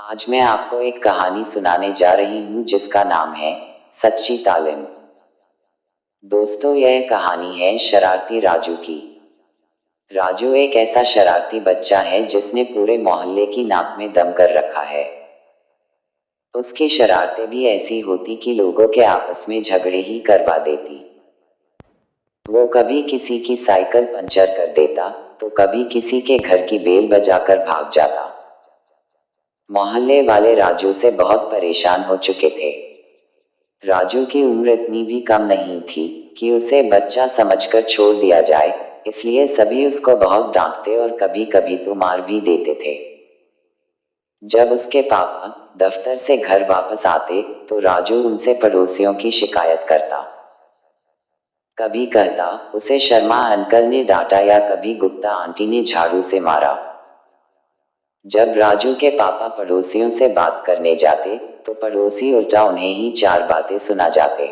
आज मैं आपको एक कहानी सुनाने जा रही हूँ जिसका नाम है सच्ची तालीम। दोस्तों, यह कहानी है शरारती राजू की। राजू एक ऐसा शरारती बच्चा है जिसने पूरे मोहल्ले की नाक में दम कर रखा है। उसकी शरारतें भी ऐसी होती कि लोगों के आपस में झगड़े ही करवा देती। वो कभी किसी की साइकिल पंचर कर देता तो कभी किसी के घर की बेल बजाकर भाग जाता। मोहल्ले वाले राजू से बहुत परेशान हो चुके थे। राजू की उम्र इतनी भी कम नहीं थी कि उसे बच्चा समझकर छोड़ दिया जाए, इसलिए सभी उसको बहुत डांटते और कभी कभी तो मार भी देते थे। जब उसके पापा दफ्तर से घर वापस आते तो राजू उनसे पड़ोसियों की शिकायत करता। कभी कहता उसे शर्मा अंकल ने डांटा या कभी गुप्ता आंटी ने झाड़ू से मारा। जब राजू के पापा पड़ोसियों से बात करने जाते तो पड़ोसी उल्टा उन्हें ही चार बातें सुना जाते।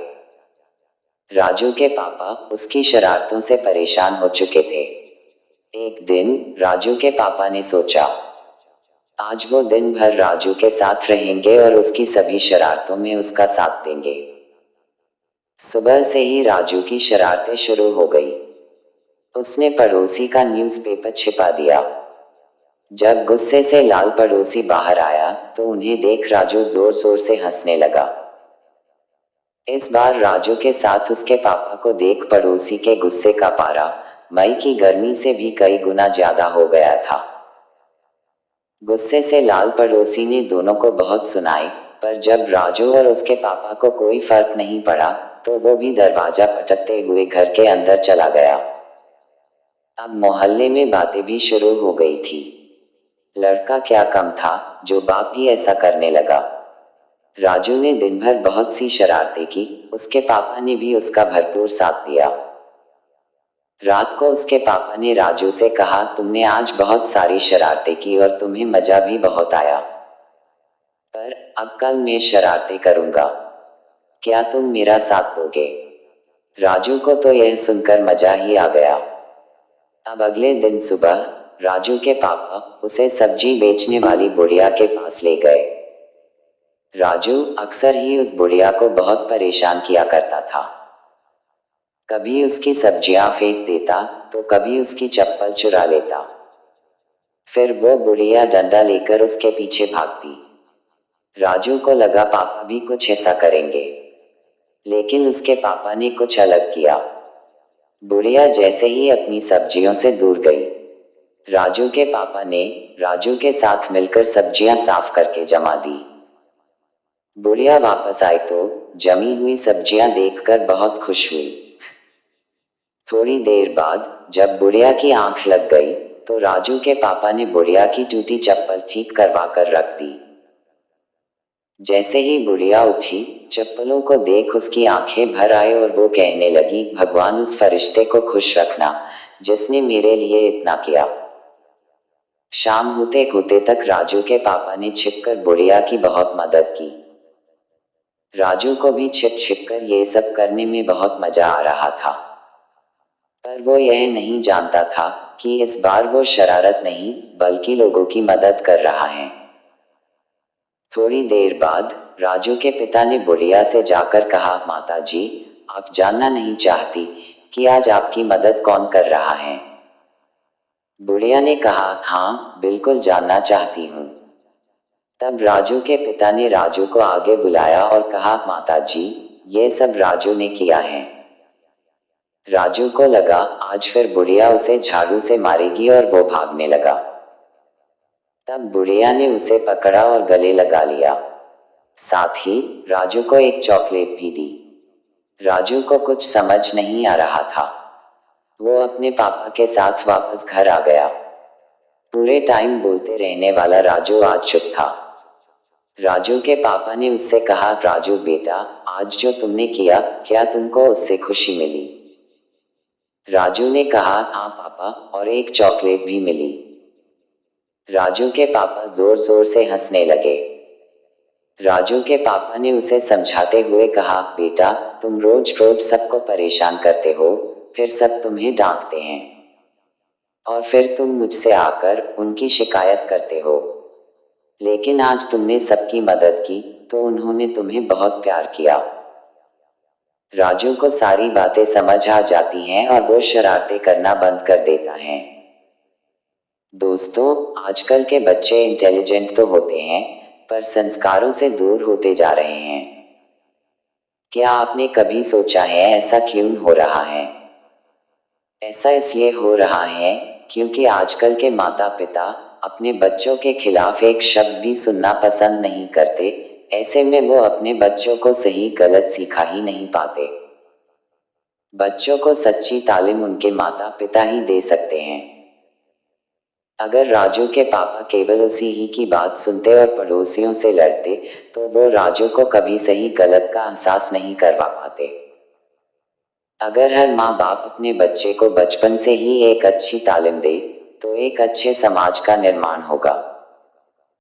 राजू के पापा उसकी शरारतों से परेशान हो चुके थे। एक दिन राजू के पापा ने सोचा, आज वो दिन भर राजू के साथ रहेंगे और उसकी सभी शरारतों में उसका साथ देंगे। सुबह से ही राजू की शरारतें शुरू हो गई। उसने पड़ोसी का न्यूज़पेपर छिपा दिया। जब गुस्से से लाल पड़ोसी बाहर आया तो उन्हें देख राजू जोर जोर से हंसने लगा। इस बार राजू के साथ उसके पापा को देख पड़ोसी के गुस्से का पारा मई की गर्मी से भी कई गुना ज्यादा हो गया था। गुस्से से लाल पड़ोसी ने दोनों को बहुत सुनाई, पर जब राजू और उसके पापा को कोई फर्क नहीं पड़ा तो वो भी दरवाजा पटकते हुए घर के अंदर चला गया। अब मोहल्ले में बातें भी शुरू हो गई थी। लड़का क्या कम था जो बाप ही ऐसा करने लगा। राजू ने दिन भर बहुत सी शरारतें की, उसके पापा ने भी उसका भरपूर साथ दिया। रात को उसके पापा ने राजू से कहा, तुमने आज बहुत सारी शरारतें की और तुम्हें मजा भी बहुत आया, पर अब कल मैं शरारतें करूंगा, क्या तुम मेरा साथ दोगे? राजू को तो यह सुनकर मजा ही आ गया। अब अगले दिन सुबह राजू के पापा उसे सब्जी बेचने वाली बुढ़िया के पास ले गए। राजू अक्सर ही उस बुढ़िया को बहुत परेशान किया करता था। कभी उसकी सब्जियां फेंक देता तो कभी उसकी चप्पल चुरा लेता। फिर वो बुढ़िया डंडा लेकर उसके पीछे भागती। राजू को लगा पापा भी कुछ ऐसा करेंगे, लेकिन उसके पापा ने कुछ अलग किया। बुढ़िया जैसे ही अपनी सब्जियों से दूर गई, राजू के पापा ने राजू के साथ मिलकर सब्जियां साफ करके जमा दी। बुढ़िया वापस आई तो जमी हुई सब्जियां देखकर बहुत खुश हुई। थोड़ी देर बाद जब बुढ़िया की आंख लग गई तो राजू के पापा ने बुढ़िया की टूटी चप्पल ठीक करवा कर रख दी। जैसे ही बुढ़िया उठी, चप्पलों को देख उसकी आंखें भर आए और वो कहने लगी, भगवान उस फरिश्ते को खुश रखना जिसने मेरे लिए इतना किया। शाम होते होते तक राजू के पापा ने छिपकर बुढ़िया की बहुत मदद की। राजू को भी छिप छिप कर ये सब करने में बहुत मजा आ रहा था, पर वो यह नहीं जानता था कि इस बार वो शरारत नहीं बल्कि लोगों की मदद कर रहा है। थोड़ी देर बाद राजू के पिता ने बुढ़िया से जाकर कहा, माता जी, आप जानना नहीं चाहती कि आज आपकी मदद कौन कर रहा है? बुढ़िया ने कहा, हाँ बिल्कुल जानना चाहती हूँ। तब राजू के पिता ने राजू को आगे बुलाया और कहा, माता जी, ये सब राजू ने किया है। राजू को लगा आज फिर बुढ़िया उसे झाड़ू से मारेगी और वो भागने लगा। तब बुढ़िया ने उसे पकड़ा और गले लगा लिया। साथ ही राजू को एक चॉकलेट भी दी। राजू को कुछ समझ नहीं आ रहा था। वो अपने पापा के साथ वापस घर आ गया। पूरे टाइम बोलते रहने वाला राजू आज चुप था। राजू के पापा ने उससे कहा, राजू बेटा, आज जो तुमने किया, क्या तुमको उससे खुशी मिली? राजू ने कहा, हाँ पापा, और एक चॉकलेट भी मिली। राजू के पापा जोर जोर से हंसने लगे। राजू के पापा ने उसे समझाते हुए कहा, बेटा, तुम रोज रोज सबको परेशान करते हो, फिर सब तुम्हें डांटते हैं, और फिर तुम मुझसे आकर उनकी शिकायत करते हो, लेकिन आज तुमने सबकी मदद की तो उन्होंने तुम्हें बहुत प्यार किया। राजू को सारी बातें समझ आ जाती हैं और वो शरारतें करना बंद कर देता है। दोस्तों, आजकल के बच्चे इंटेलिजेंट तो होते हैं, पर संस्कारों से दूर होते जा रहे हैं। क्या आपने कभी सोचा है ऐसा क्यों हो रहा है? ऐसा इसलिए हो रहा है क्योंकि आजकल के माता पिता अपने बच्चों के खिलाफ एक शब्द भी सुनना पसंद नहीं करते। ऐसे में वो अपने बच्चों को सही गलत सिखा ही नहीं पाते। बच्चों को सच्ची तालीम उनके माता पिता ही दे सकते हैं। अगर राजू के पापा केवल उसी ही की बात सुनते और पड़ोसियों से लड़ते, तो वो राजू को कभी सही गलत का एहसास नहीं करवा पाते। अगर हर माँ बाप अपने बच्चे को बचपन से ही एक अच्छी तालीम दे, तो एक अच्छे समाज का निर्माण होगा।